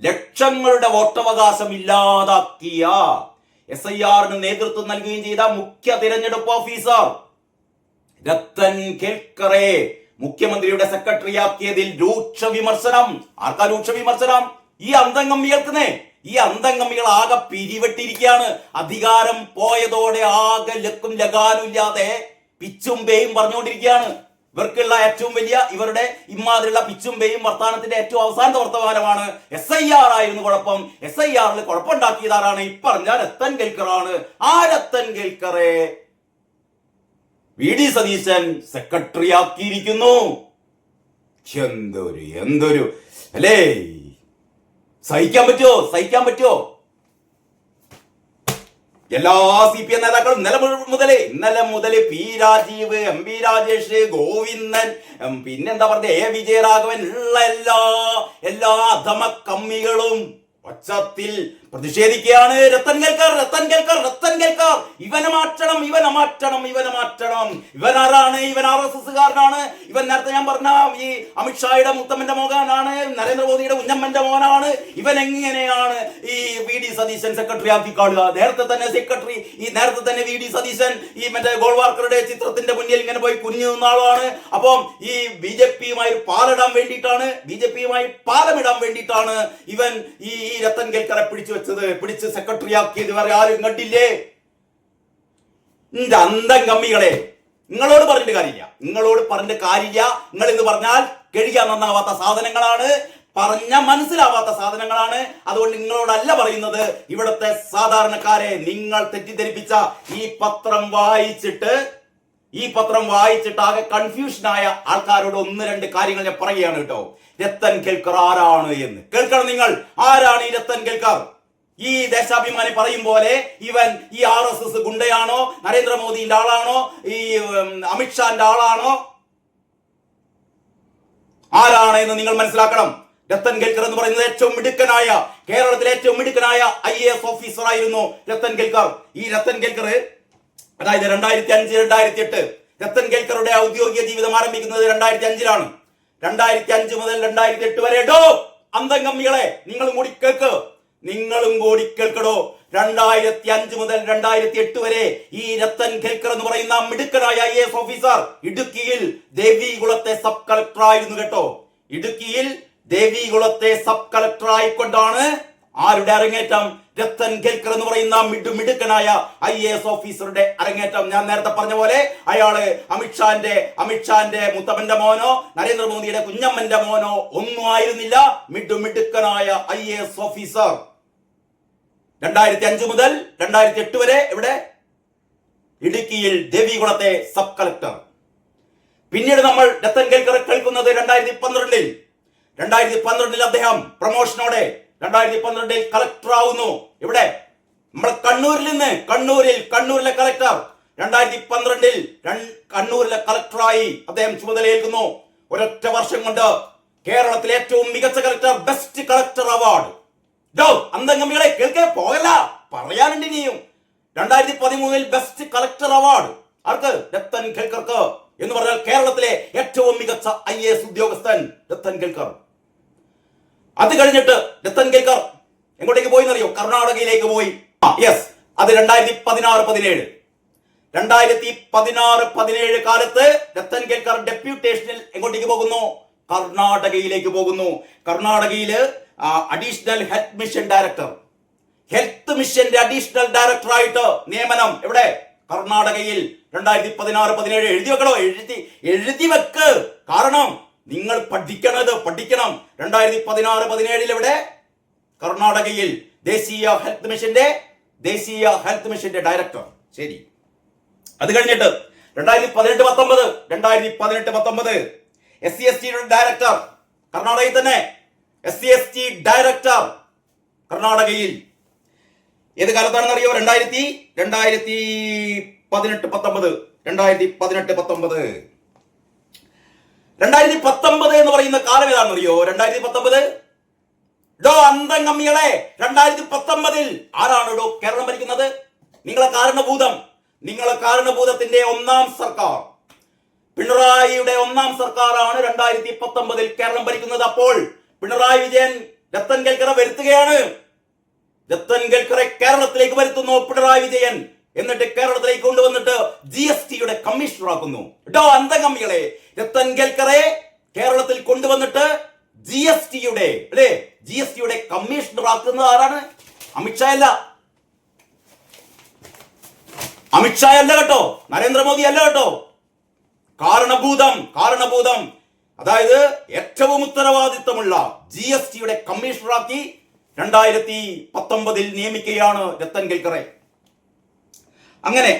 ലക്ഷങ്ങളുടെ വോട്ടവകാശം ഇല്ലാതാക്കിയ SIRന് നേതൃത്വം നൽകുകയും ചെയ്ത മുഖ്യ തിരഞ്ഞെടുപ്പ് ഓഫീസർ രത്തൻ കേൽക്കറെ മുഖ്യമന്ത്രിയുടെ സെക്രട്ടറിയാക്കിയതിൽ രൂക്ഷ വിമർശനം. ആർക്കാ രൂക്ഷ വിമർശനം? ഈ അന്തംഗമ്മികൾക്കുന്നേ. ഈ അന്തംഗമ്മികൾ ആകെ പിരിവെട്ടിരിക്കുകയാണ്. അധികാരം പോയതോടെ ആകെ ലക്കും ലഗാനും ഇല്ലാതെ പിച്ചും പേയും പറഞ്ഞുകൊണ്ടിരിക്കുകയാണ്. ഇവർക്കുള്ള ഏറ്റവും വലിയ ഇവരുടെ ഇമാതിരിയുള്ള പിച്ചും പേയും വർത്തമാനത്തിന്റെ ഏറ്റവും അവസാനത്തെ വർത്തമാനമാണ് SIR ആയിരുന്നു കുഴപ്പം. SIRൽ കുഴപ്പമുണ്ടാക്കിയതാരാണ്? ഇപ്പറഞ്ഞ രത്തൻ കേൽക്കറാണ്. ആ രത്തൻ കേൽക്കറെ VD സതീശൻ സെക്രട്ടറി ആക്കിയിരിക്കുന്നു. എന്തൊരു അല്ലേ! സഹിക്കാൻ പറ്റുമോ? എല്ലാ CPM നേതാക്കളും ഇന്നലെ മുതൽ P രാജീവ്, MP രാജേഷ്, ഗോവിന്ദൻ, പിന്നെന്താ പറഞ്ഞ വിജയരാഘവൻ ഉള്ള എല്ലാ അധമ കമ്മികളും ഒച്ചത്തിൽ പ്രതിഷേധിക്കുകയാണ്. രത്തൻ കേൽക്കർ ഇവനെ മാറ്റണം. ഇവൻ ആരാണ്? ഇവൻ RSSകാരനാണ്. ഇവൻ നേരത്തെ ഞാൻ പറഞ്ഞ ഈ അമിത്ഷായുടെ മുത്തമ്മന്റെ മോനാണ്, നരേന്ദ്രമോദിയുടെ കുഞ്ഞമ്മന്റെ മോനാണ്. ഇവൻ എങ്ങനെയാണ് ഈ VD സതീശൻ സെക്രട്ടറി ആക്കി കാണുക? നേരത്തെ തന്നെ VD സതീശൻ ഈ മറ്റേ ഗോൾവാർക്കറുടെ ചിത്രത്തിന്റെ മുന്നിൽ ഇങ്ങനെ പോയി കുനിഞ്ഞു നിന്ന ആളാണ്. അപ്പം ഈ BJPയുമായി പാലമിടാൻ വേണ്ടിയിട്ടാണ് ഇവൻ ഈ രത്തൻ കേൽക്കറെ പിടിച്ച് സെക്രട്ടറി ആക്കിയത്. വേറെ ആരും കണ്ടില്ലേ? എന്റെ അന്തംഗമ്മികളെ, നിങ്ങളോട് പറഞ്ഞിട്ട് കാര്യമില്ല. നിങ്ങൾ എന്ന് പറഞ്ഞാൽ കഴിയാൻ നന്നാവാത്ത സാധനങ്ങളാണ്, പറഞ്ഞ മനസ്സിലാവാത്ത സാധനങ്ങളാണ്. അതുകൊണ്ട് നിങ്ങളോടല്ല പറയുന്നത്. ഇവിടുത്തെ സാധാരണക്കാരെ നിങ്ങൾ തെറ്റിദ്ധരിപ്പിച്ച ഈ പത്രം വായിച്ചിട്ട് ആകെ കൺഫ്യൂഷനായ ആൾക്കാരോട് ഒന്ന് രണ്ട് കാര്യങ്ങൾ ഞാൻ പറയുകയാണ് കേട്ടോ. രത്തൻ കേൽക്കർ ആരാണ് എന്ന് കേൾക്കണം നിങ്ങൾ. ആരാണ് ഈ രത്തൻ കേൽക്കർ? ഈ ദേശാഭിമാനി പറയും പോലെ ഇവൻ ഈ RSS ഗുണ്ടയാണോ? നരേന്ദ്രമോദിന്റെ ആളാണോ? ഈ അമിത്ഷാന്റെ ആളാണോ? ആരാണ് എന്ന് നിങ്ങൾ മനസ്സിലാക്കണം. രത്തൻ കേൽക്കർ എന്ന് പറയുന്നത് കേരളത്തിലെ ഏറ്റവും മിടുക്കനായ IAS ഓഫീസർ ആയിരുന്നു രത്തൻ കേൽക്കർ. ഈ രത്തൻ കേൽക്കർ അതായത് 2005-2008 രത്തൻ കേൽക്കറുടെ ഔദ്യോഗിക ജീവിതം ആരംഭിക്കുന്നത് 2005-ലാണ്. 2005 മുതൽ 2008 വരെ അന്തംഗമ്മികളെ നിങ്ങളും കൂടി കേൾക്കടോ. 2005 മുതൽ 2008 വരെ ഈ രത്തൻ കേൽക്കർ എന്ന് പറയുന്ന മിടുക്കനായ IAS ഓഫീസർ ഇടുക്കിയിൽ ദേവികുളത്തെ സബ് കളക്ടർ ആയിരുന്നു കേട്ടോ. ഇടുക്കിയിൽ ദേവികുളത്തെ സബ് കളക്ടർ ആയിക്കൊണ്ടാണ് ആരുടെ അരങ്ങേറ്റം? രത്തൻ കേൽക്കർ എന്ന് പറയുന്ന മിടുക്കനായ IAS ഓഫീസറുടെ അരങ്ങേറ്റം. ഞാൻ നേരത്തെ പറഞ്ഞ പോലെ അയാള് അമിത്ഷാന്റെ മുത്തപ്പന്റെ മോനോ നരേന്ദ്രമോദിയുടെ കുഞ്ഞമ്മന്റെ മോനോ ഒന്നും ആയിരുന്നില്ല. മിടുക്കനായ IAS ഓഫീസർ 2005 മുതൽ 2008 വരെ ഇവിടെ ഇടുക്കിയിൽ ദേവികുളത്തെ സബ് കളക്ടർ. പിന്നീട് നമ്മൾ രത്തൻ കേൽക്കറെ കേൾക്കുന്നത് 2012-ൽ അദ്ദേഹം പ്രൊമോഷനോടെ 2012-ൽ കളക്ടർ ആവുന്നു. ഇവിടെ നമ്മൾ കണ്ണൂരിലെ കളക്ടർ 2012-ൽ കണ്ണൂരിലെ കളക്ടറായി അദ്ദേഹം ചുമതലയേൽക്കുന്നു. ഒരൊറ്റ വർഷം കൊണ്ട് കേരളത്തിലെ ഏറ്റവും മികച്ച കളക്ടർ, ബെസ്റ്റ് കളക്ടർ അവാർഡ്. അന്തംഗമ്മികളെ കേൾക്കേ പോകല്ല, പറയാനുണ്ട് ഇനിയും. 2013-ൽ ബെസ്റ്റ് കളക്ടർ അവാർഡ് ആർക്ക്? രത്തൻ കേൽക്കർക്ക്. എന്ന് പറഞ്ഞാൽ കേരളത്തിലെ ഏറ്റവും മികച്ച IAS ഉദ്യോഗസ്ഥൻ രത്തൻ കേൽക്കർ. അത് കഴിഞ്ഞിട്ട് രത്തൻ കേൽക്കർ എങ്ങോട്ടേക്ക് പോയി എന്നറിയോ? കർണാടകയിലേക്ക് പോയി. അത് 2016-17 കാലത്ത് രത്തൻ കേൽക്കർ ഡെപ്യൂട്ടേഷനിൽ എങ്ങോട്ടേക്ക് പോകുന്നു? കർണാടകയിലേക്ക് പോകുന്നു. കർണാടകയില് അഡീഷണൽ ഹെൽത്ത് മിഷന്റെ അഡീഷണൽ ഡയറക്ടറായിട്ട് നിയമനം. എവിടെ? കർണാടകയിൽ. 2016-17 എഴുതി വെക്കണോ? എഴുതി വെക്ക്. കാരണം നിങ്ങൾ പഠിക്കണം. 2016-17 ഇവിടെ കർണാടകയിൽ ദേശീയ ഹെൽത്ത് മിഷന്റെ ഡയറക്ടർ. ശരി. അത് കഴിഞ്ഞിട്ട് 2018-19 SC/ST ഡയറക്ടർ കർണാടകയിൽ തന്നെ. SC/ST ഡയറക്ടർ കർണാടകയിൽ ഏത് കാലത്താണെന്ന് അറിയോ? 2019 എന്ന് പറയുന്ന കാലം ഏതാണെന്ന് അറിയോ? 2019 അന്തംഗമ്മികളെ 2019 ആരാണ് കേരളം ഭരിക്കുന്നത്? നിങ്ങളെ കാരണഭൂതത്തിന്റെ ഒന്നാം സർക്കാർ, പിണറായിയുടെ ഒന്നാം സർക്കാരാണ് 2019 കേരളം ഭരിക്കുന്നത്. അപ്പോൾ പിണറായി വിജയൻ രത്തൻ കേൽക്കറ വരുത്തുകയാണ്. രത്തൻ കേൽക്കറെ കേരളത്തിലേക്ക് വരുത്തുന്നു പിണറായി വിജയൻ. എന്നിട്ട് കേരളത്തിലേക്ക് കൊണ്ടുവന്നിട്ട് GSTയുടെ കമ്മീഷണർ ആക്കുന്നു. അന്തകമ്മികളെ, രത്തൻ കേൽക്കറെ കേരളത്തിൽ കൊണ്ടുവന്നിട്ട് GSTയുടെ കമ്മീഷണർ ആക്കുന്നത് ആരാണ്? അമിത്ഷാ അല്ല കേട്ടോ, നരേന്ദ്രമോദി അല്ല കേട്ടോ. കാരണഭൂതം അതായത് ഏറ്റവും ഉത്തരവാദിത്തമുള്ള GSTയുടെ കമ്മീഷണറാക്കി 2019 നിയമിക്കുകയാണ് രത്തൻ കേൽക്കറെ. അങ്ങനെ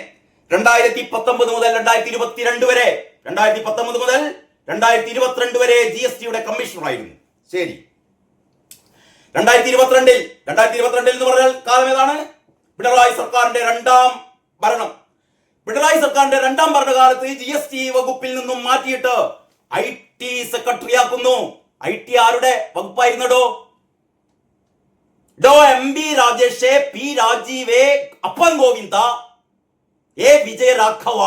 2019 മുതൽ 2022 വരെ 2019 മുതൽ 2022 വരെ GSTയുടെ കമ്മീഷണറായിരുന്നു. ശരി, 2022 എന്ന് പറഞ്ഞാൽ കാലം ഏതാണ്? പിണറായി സർക്കാരിന്റെ രണ്ടാം ഭരണം. പിണറായി സർക്കാരിന്റെ രണ്ടാം ഭരണകാലത്ത് GST വകുപ്പിൽ നിന്നും മാറ്റിയിട്ട് IT സെക്രട്ടറി ആക്കുന്നു. IT ആരുടെ വകുപ്പായിരുന്നോ? MB രാജേഷ്, P രാജീവ്, അപ്പൻ ഗോവിന്ദ, A വിജയരാഘവ.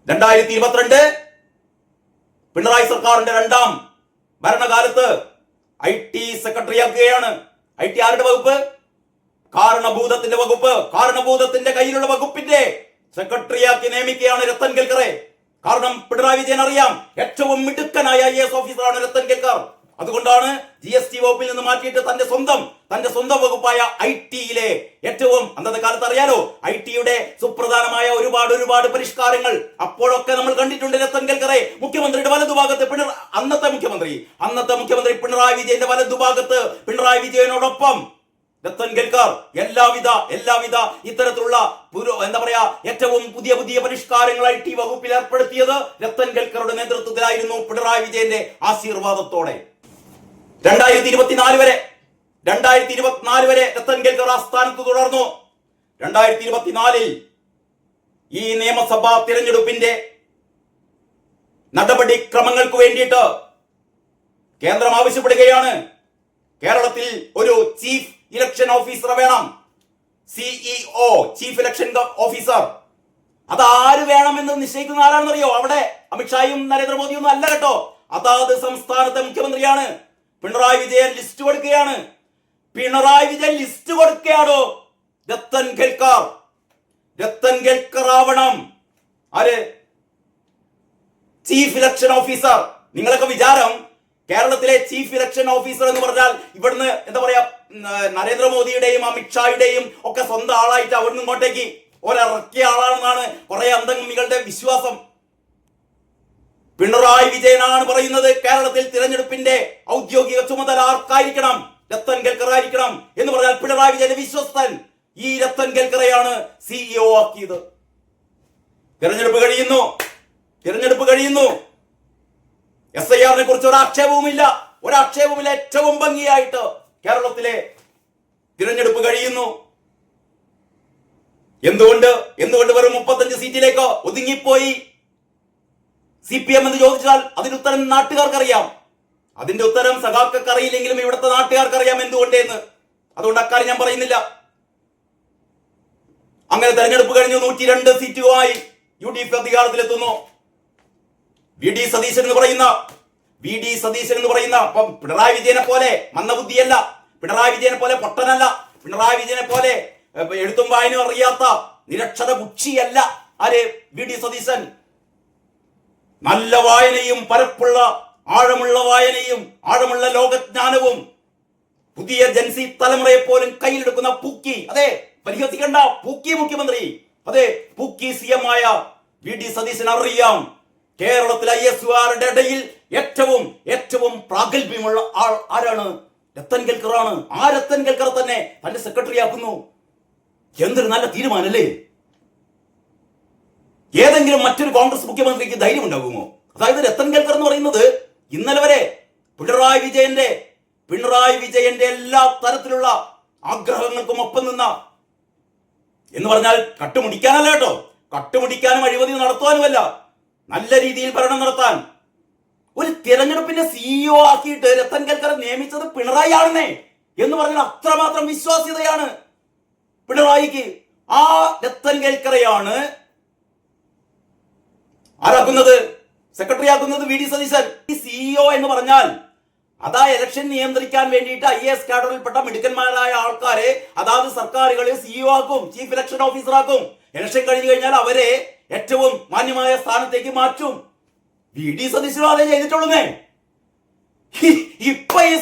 2022 പിണറായി സർക്കാരിന്റെ രണ്ടാം ഭരണകാലത്ത് IT സെക്രട്ടറി ആക്കുകയാണ്. IT ആരുടെ വകുപ്പ്? കാരണഭൂതത്തിന്റെ വകുപ്പ്. കാരണഭൂതത്തിന്റെ കയ്യിലുള്ള വകുപ്പിന്റെ സെക്രട്ടറിയാക്കി നിയമിക്കുകയാണ് രത്തൻ കേൽക്കറെ. കാരണം പിണറായി വിജയൻ അറിയാം, ഏറ്റവും മിടുക്കനായ IAS ഓഫീസറാണ് രത്തൻ കേൽക്കർ. അതുകൊണ്ടാണ് GST വകുപ്പിൽ നിന്ന് മാറ്റിയിട്ട് തന്റെ സ്വന്തം വകുപ്പായ IT-യിലെ ഏറ്റവും അന്നത്തെ കാലത്ത് അറിയാലോ, IT-യുടെ സുപ്രധാനമായ ഒരുപാട് പരിഷ്കാരങ്ങൾ അപ്പോഴൊക്കെ നമ്മൾ കണ്ടിട്ടുണ്ട്. രത്തൻ കേൽക്കറെ മുഖ്യമന്ത്രിയുടെ വലതുഭാഗത്ത് അന്നത്തെ മുഖ്യമന്ത്രി പിണറായി വിജയന്റെ വലതുഭാഗത്ത് പിണറായി വിജയനോടൊപ്പം രത്തൻ കേൽക്കർ എല്ലാവിധ ഇത്തരത്തിലുള്ള ഏറ്റവും പുതിയ പരിഷ്കാരങ്ങൾ IT വകുപ്പിൽ ഏർപ്പെടുത്തിയത് രത്തൻ കേൽക്കറുടെ നേതൃത്വത്തിലായിരുന്നു, പിണറായി വിജയന്റെ ആശീർവാദത്തോടെ. 2024 വരെ രത്തൻ കേൽക്കർ ആ സ്ഥാനത്ത് തുടർന്നു. 2024 ഈ നിയമസഭാ തിരഞ്ഞെടുപ്പിന്റെ നടപടിക്രമങ്ങൾക്ക് വേണ്ടിയിട്ട് കേന്ദ്രം ആവശ്യപ്പെടുകയാണ്. കേരളത്തിൽ ഒരു ചീഫ് ഇലക്ഷൻ ഓഫീസർ വേണം. CEO, chief election officer. അതാര് വേണമെന്ന് നിശ്ചയിക്കുന്ന ആരാണെന്നറിയോ? അവിടെ അമിത്ഷായും നരേന്ദ്രമോദിയും ഒന്നും അല്ല കേട്ടോ. അതാത് സംസ്ഥാനത്തെ മുഖ്യമന്ത്രിയാണ്. പിണറായി വിജയൻ ലിസ്റ്റ് കൊടുക്കുകയാണോ? രത്തൻ കേൽക്കർ ആവണം ആര്? Chief election officer. നിങ്ങളൊക്കെ വിചാരം കേരളത്തിലെ ചീഫ് ഇലക്ഷൻ ഓഫീസർ എന്ന് പറഞ്ഞാൽ ഇവിടുന്ന് നരേന്ദ്രമോദിയുടെയും അമിത്ഷായുടെയും ഒക്കെ സ്വന്തം ആളായിട്ട് അവിടുന്ന് ഇങ്ങോട്ടേക്ക് ഒരിറക്കിയ ആളാണെന്നാണ് കുറെ അന്തംഗമികളുടെ വിശ്വാസം. പിണറായി വിജയനാണ് പറയുന്നത് കേരളത്തിൽ തിരഞ്ഞെടുപ്പിന്റെ ഔദ്യോഗിക ചുമതല ആർക്കായിരിക്കണം? രത്തൻ കേൽക്കർ ആയിരിക്കണം എന്ന് പറഞ്ഞാൽ പിണറായി വിജയന്റെ വിശ്വസ്തൻ ഈ രത്തൻ കേൽക്കറെയാണ് CEO ആക്കിയത്. തിരഞ്ഞെടുപ്പ് കഴിയുന്നു. SIR-നെ കുറിച്ച് ഒരാക്ഷേപവുമില്ല. ഏറ്റവും ഭംഗിയായിട്ട് കേരളത്തിലെ തിരഞ്ഞെടുപ്പ് കഴിയുന്നു. എന്തുകൊണ്ട് വെറും 35 സീറ്റിലേക്ക് ഒതുങ്ങിപ്പോയി CPM എന്ന് ചോദിച്ചാൽ അതിന്റെ ഉത്തരം നാട്ടുകാർക്കറിയാം. അതിന്റെ ഉത്തരം സഖാക്കൾക്ക് അറിയില്ലെങ്കിലും ഇവിടുത്തെ നാട്ടുകാർക്കറിയാം എന്തുകൊണ്ടെന്ന്. അതുകൊണ്ട് അക്കാര്യം ഞാൻ പറയുന്നില്ല. അങ്ങനെ തെരഞ്ഞെടുപ്പ് കഴിഞ്ഞു. 102 സീറ്റുമായി UDF അധികാരത്തിലെത്തുന്നു. വി ഡി സതീശൻ എന്ന് പറയുന്ന പിണറായി വിജയനെ പോലെ മന്ദബുദ്ധിയല്ല, പിണറായി വിജയനെ പോലെ പൊട്ടനല്ല, പിണറായി വിജയനെ പോലെ എഴുത്തും വായനയും അറിയാത്ത നിരക്ഷര കുക്ഷിയല്ല ആര്? വി ഡി സതീശൻ. നല്ല വായനയും പരപ്പുള്ള ആഴമുള്ള വായനയും ആഴമുള്ള ലോകജ്ഞാനവും പുതിയ ജൻസി തലമുറയെ പോലും കയ്യിലെടുക്കുന്ന പൂക്കി, അതെ പരിഹസിക്കണ്ട, പൂക്കി മുഖ്യമന്ത്രി, അതെ പൂക്കി CM ആയ വി ഡി സതീശൻ അറിയാം കേരളത്തിലെ ISUകാരുടെ ഇടയിൽ ഏറ്റവും പ്രാഗൽഭ്യമുള്ള ആൾ ആരാണ്? രത്തൻ കേൽക്കറാണ്. ആ രത്തൻ കേൽക്കർ തന്നെ തന്റെ സെക്രട്ടറി ആക്കുന്നു. എന്തൊരു നല്ല തീരുമാനമല്ലേ? ഏതെങ്കിലും മറ്റൊരു കോൺഗ്രസ് മുഖ്യമന്ത്രിക്ക് ധൈര്യം ഉണ്ടാകുമോ? അതായത് രത്തൻ കേൽക്കർ എന്ന് പറയുന്നത് ഇന്നലെ വരെ പിണറായി വിജയന്റെ എല്ലാ തരത്തിലുള്ള ആഗ്രഹങ്ങൾക്കും ഒപ്പം നിന്ന, എന്ന് പറഞ്ഞാൽ കട്ടുമുടിക്കാനല്ല കേട്ടോ, കട്ടുമുടിക്കാനും അഴിമതി നടത്തുവാനുമല്ല, നല്ല രീതിയിൽ ഭരണം നടത്താൻ ഒരു തിരഞ്ഞെടുപ്പിന്റെ CEO ആക്കിയിട്ട് രത്തൻ കേൽക്കറെ നിയമിച്ചത് പിണറായി ആണെന്നേ എന്ന് പറഞ്ഞാൽ അത്രമാത്രം വിശ്വാസ്യതയാണ് പിണറായിക്ക്. ആ രത്തൻ കേൽക്കറെയാണ് ആരാക്കുന്നത്? സെക്രട്ടറി ആക്കുന്നത് വി ഡി സതീശൻ. ഈ CEO എന്ന് പറഞ്ഞാൽ അതാ ഇലക്ഷൻ നിയന്ത്രിക്കാൻ വേണ്ടിയിട്ട് IAS കാഡറിൽപ്പെട്ട മിടുക്കന്മാരായ ആൾക്കാരെ അതാത് സർക്കാരുകളെ CEO ആക്കും, ചീഫ് ഇലക്ഷൻ ഓഫീസർ ആക്കും. ഇലക്ഷൻ കഴിഞ്ഞു കഴിഞ്ഞാൽ അവരെ ഏറ്റവും മാന്യമായ സ്ഥാനത്തേക്ക് മാറ്റും. VD സതീശനും അതേ ചെയ്തിട്ടുള്ളൂന്നേ. ഇപ്പൊ ഈ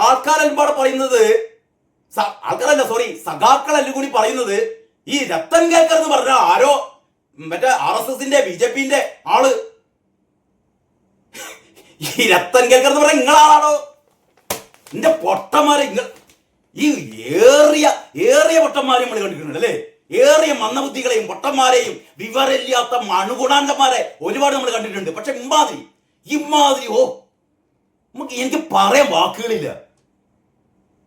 ആൾക്കാരെല്ലാം പറയുന്നത്, ആൾക്കാരല്ല സോറി സഖാക്കളെല്ലാം കൂടി പറയുന്നത്, ഈ രത്തൻ കേൽക്കർ എന്ന് പറഞ്ഞ ആരോ മറ്റേ RSSന്റെ BJPന്റെ ആള്, ഈ രത്തൻ കേൽക്കർ എന്ന് പറഞ്ഞ നിങ്ങളാണോ? നിന്റെ പൊട്ടന്മാരെ, ഈ ഏറിയ പൊട്ടന്മാരെ നമ്മൾ കണ്ടിട്ടുണ്ട് അല്ലേ? ഏറിയ മന്ദബുദ്ധികളെയും പൊട്ടന്മാരെയും വിവരമില്ലാത്ത മണുകുണാണ്ടന്മാരെ ഒരുപാട് നമ്മൾ കണ്ടിട്ടുണ്ട്. പക്ഷെ ഇമാതിരി എനിക്ക് പറയാൻ വാക്കുകളില്ല.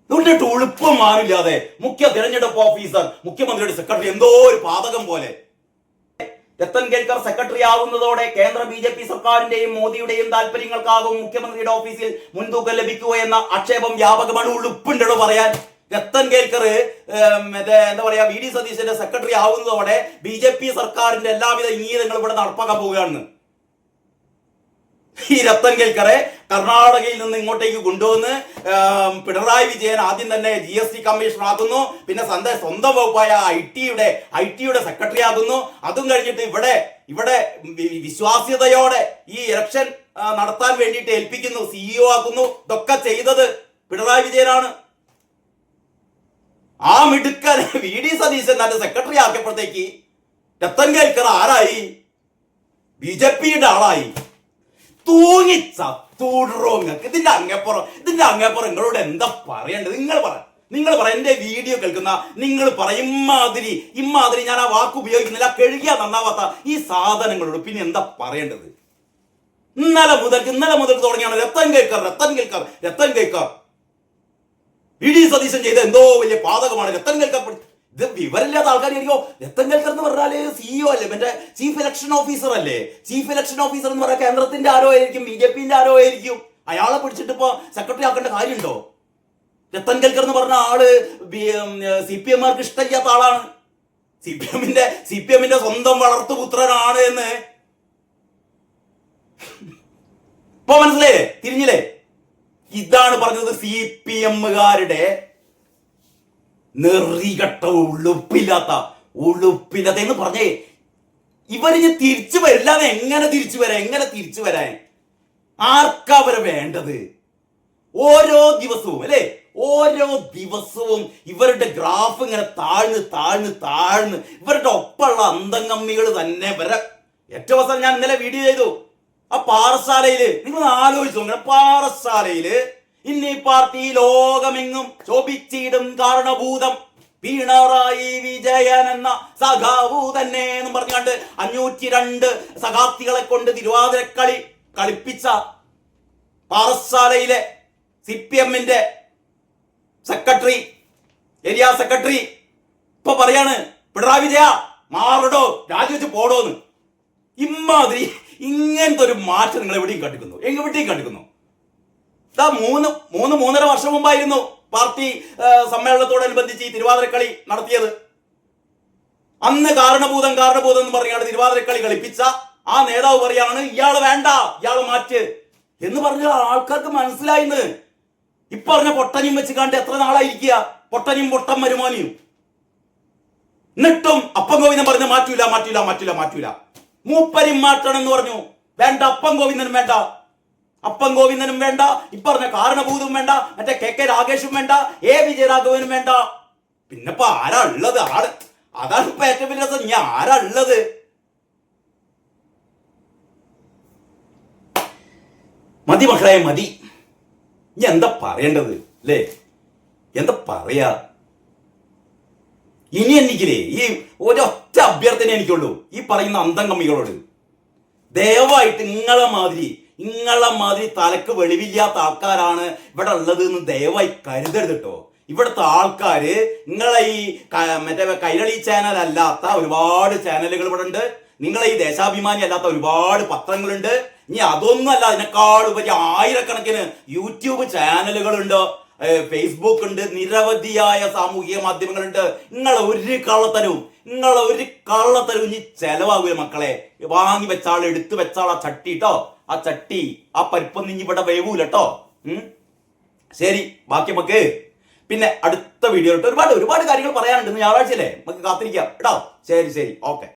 എന്നിട്ട് ഉളുപ്പം മാറില്ലാതെ മുഖ്യ തിരഞ്ഞെടുപ്പ് ഓഫീസർ, മുഖ്യമന്ത്രിയുടെ സെക്രട്ടറി എന്തോ ഒരു പാതകം പോലെ. രത്തൻ കേൽക്കർ സെക്രട്ടറി ആവുന്നതോടെ കേന്ദ്ര BJP സർക്കാരിന്റെയും മോദിയുടെയും താല്പര്യങ്ങൾക്കാകും മുഖ്യമന്ത്രിയുടെ ഓഫീസിൽ മുൻതൂക്കം ലഭിക്കുക എന്ന ആക്ഷേപം വ്യാപകമാണ്. ഉളുപ്പുണ്ടോ പറയാൻ? രത്തൻ കേൽക്കർ എന്താ പറയാ VD സതീശന്റെ സെക്രട്ടറി ആവുന്നതോടെ BJP സർക്കാരിന്റെ എല്ലാവിധ ഇംഗീതങ്ങളും ഇവിടെ നടപ്പാക്കാൻ പോവുകയാണെന്ന്. ഈ രത്തൻ കേൽക്കറെ കർണാടകയിൽ നിന്ന് ഇങ്ങോട്ടേക്ക് കൊണ്ടുവന്ന് പിണറായി വിജയൻ ആദ്യം തന്നെ GST കമ്മീഷണർ ആക്കുന്നു, പിന്നെ സ്വന്തം വകുപ്പായ ഐടിയുടെ സെക്രട്ടറി ആകുന്നു. അതും കഴിഞ്ഞിട്ട് ഇവിടെ വിശ്വാസ്യതയോടെ ഈ ഇലക്ഷൻ നടത്താൻ വേണ്ടിയിട്ട് ഏൽപ്പിക്കുന്നു, CEO ആക്കുന്നു. ഇതൊക്കെ ചെയ്തത് പിണറായി വിജയനാണ്. ആ മിടുക്കൻ VD സതീശൻ തന്റെ സെക്രട്ടറി ആക്കിയപ്പോഴത്തേക്ക് രത്തൻ കേൽക്കർ ആരായി? BJPയുടെ ആളായി. തൂങ്ങിച്ചൂടറോങ്ങൾക്ക്. ഇതിന്റെ അങ്ങേപ്പുറം നിങ്ങളോട് എന്താ പറയേണ്ടത്? നിങ്ങൾ പറ. എന്റെ വീഡിയോ കേൾക്കുന്ന നിങ്ങൾ പറ. ഇമ്മാതിരി ഞാൻ ആ വാക്ക് ഉപയോഗിക്കുന്നില്ല, കഴുകിയാ നന്നാവാത്ത ഈ സാധനങ്ങളോട് പിന്നെ എന്താ പറയേണ്ടത്? ഇന്നലെ മുതൽ തുടങ്ങിയാണ് രത്തൻ കേൽക്കർ. VD സതീശൻ ചെയ്ത എന്തോ വലിയ പാതകമാണ് രത്തൻ കേൽക്കർ. ഇത് വിവരമില്ലാത്ത ആൾക്കാരിക്കോ. രത്തൻ കേൽക്കർ എന്ന് പറഞ്ഞാല് CEO അല്ലേ, മറ്റേ ചീഫ് ഇലക്ഷൻ ഓഫീസർ അല്ലേ? ചീഫ് ഇലക്ഷൻ ഓഫീസർ എന്ന് പറഞ്ഞാൽ കേന്ദ്രത്തിന്റെ ആരോ ആയിരിക്കും, BJPന്റെ ആരോ ആയിരിക്കും. അയാളെ പിടിച്ചിട്ട് ഇപ്പൊ സെക്രട്ടറി ആക്കേണ്ട കാര്യമുണ്ടോ? രത്തൻ കേൽക്കർ എന്ന് പറഞ്ഞ ആള് CPM-മാർക്ക് ഇഷ്ടമില്ലാത്ത ആളാണ്. CPM-ന്റെ സ്വന്തം വളർത്തുപുത്രനാണ് എന്ന് ഇപ്പൊ മനസ്സിലായില്ലേ? തിരിഞ്ഞില്ലേ? ഇതാണ് പറഞ്ഞത് CPM-കാരുടെ നെറികെട്ട ഉളുപ്പില്ലാത്ത എന്ന് പറഞ്ഞേ. ഇവരിഞ്ഞ് തിരിച്ചു വരില്ലാതെ എങ്ങനെ തിരിച്ചു വരാൻ? ആർക്കാ വരെ വേണ്ടത്? ഓരോ ദിവസവും ഇവരുടെ ഗ്രാഫ് ഇങ്ങനെ താഴ്ന്ന് ഇവരുടെ ഒപ്പമുള്ള അന്തംഗമ്മികൾ തന്നെ വരെ. ഏറ്റവും അവസാനം ഞാൻ ഇന്നലെ വീഡിയോ ചെയ്തു. ആ പാറശാലയില് നിങ്ങൾ ആലോചിച്ചു നോക്കണം. പാറശാലയില് ഇന്നീ പാർട്ടി ലോകമെങ്ങും ശോഭിച്ചിടും കാരണഭൂതം പിണറായി വിജയൻ എന്ന സഖാവു തന്നെ എന്ന് പറഞ്ഞുകൊണ്ട് 502 സഖാർത്ഥികളെ കൊണ്ട് തിരുവാതിരക്കളി കളിപ്പിച്ച പാറശാലയിലെ CPM-ന്റെ സെക്രട്ടറി, ഏരിയ സെക്രട്ടറി ഇപ്പൊ പറയാണ് പിണറായി വിജയ മാറടോ, രാജിവെച്ച് പോടോന്ന്. ഇങ്ങനത്തെ ഒരു മാറ്റം നിങ്ങൾ എവിടെയും കണ്ടിക്കുന്നു? 3.5 വർഷം മുമ്പായിരുന്നു പാർട്ടി സമ്മേളനത്തോടനുബന്ധിച്ച് ഈ തിരുവാതിരക്കളി നടത്തിയത്. അന്ന് കാരണഭൂതം എന്ന് പറഞ്ഞാണ് തിരുവാതിരക്കളി കളിപ്പിച്ച ആ നേതാവ് പറയാണ് ഇയാള് വേണ്ട, ഇയാള് മാറ്റ് എന്ന് പറഞ്ഞ ആൾക്കാർക്ക് മനസ്സിലായിന്ന്. ഇപ്പറഞ്ഞ പൊട്ടനും വെച്ച് കണ്ട് എത്ര നാളായിരിക്കുക? പൊട്ടനും പൊട്ടം വരുമാനിയും. എന്നിട്ടും അപ്പം ഗോവിന്ദൻ പറഞ്ഞ് മാറ്റൂല. മൂപ്പരും മാറ്റണം എന്ന് പറഞ്ഞു. വേണ്ട, അപ്പം ഗോവിന്ദനും വേണ്ട, ഇപ്പറഞ്ഞ കാരണഭൂതവും വേണ്ട, മറ്റേ KK രാഗേഷും വേണ്ട, വിജയരാഘവനും വേണ്ട. പിന്നെപ്പോ ആരാ ഉള്ളത്? അതാണ് ഇപ്പൊ ഏറ്റവും വലിയ രസം. ഞാൻ ആരാ ഉള്ളത്? മതി മക്കളെ, മതി. ഇനി എന്താ പറയേണ്ടത് അല്ലേ? എന്താ പറയാ? ഇനി എനിക്കില്ലേ ഈ ഒരൊറ്റ അഭ്യർത്ഥന എനിക്കുള്ളൂ ഈ പറയുന്ന അന്തംഗമ്മികളോട്. ദയവായിട്ട് നിങ്ങളെ മാതിരി തലക്ക് വെളിവില്ലാത്ത ആൾക്കാരാണ് ഇവിടെ ഉള്ളത് എന്ന് ദയവായി കരുതരുത് കേട്ടോ. ഇവിടുത്തെ ആൾക്കാര് നിങ്ങളെ ഈ മറ്റേ കൈരളി ചാനൽ അല്ലാത്ത ഒരുപാട് ചാനലുകൾ ഇവിടെ ഉണ്ട്. നിങ്ങളെ ഈ ദേശാഭിമാനി അല്ലാത്ത ഒരുപാട് പത്രങ്ങളുണ്ട്. ഇനി അതൊന്നും അല്ല, അതിനേക്കാൾ ഉപരി ആയിരക്കണക്കിന് യൂട്യൂബ് ചാനലുകളുണ്ട്, ഫേസ്ബുക്ക് ഉണ്ട്, നിരവധിയായ സാമൂഹിക മാധ്യമങ്ങളുണ്ട്. നിങ്ങളെ ഒരു കള്ളത്തരവും ഇനി ചെലവാകൂല മക്കളെ. വാങ്ങി വെച്ചാൾ, എടുത്തു വെച്ചാൾ ആ ചട്ടി കേട്ടോ. ആ പരിപ്പൊന്നും ഇനി ഇവിടെ വേവൂല കേട്ടോ. ശരി, ബാക്കി നമുക്ക് പിന്നെ അടുത്ത വീഡിയോ ഒരുപാട് കാര്യങ്ങൾ പറയാനുണ്ട്. ഞായറാഴ്ചയല്ലേ, നമുക്ക് കാത്തിരിക്കാം കേട്ടോ. ശരി, ഓക്കെ.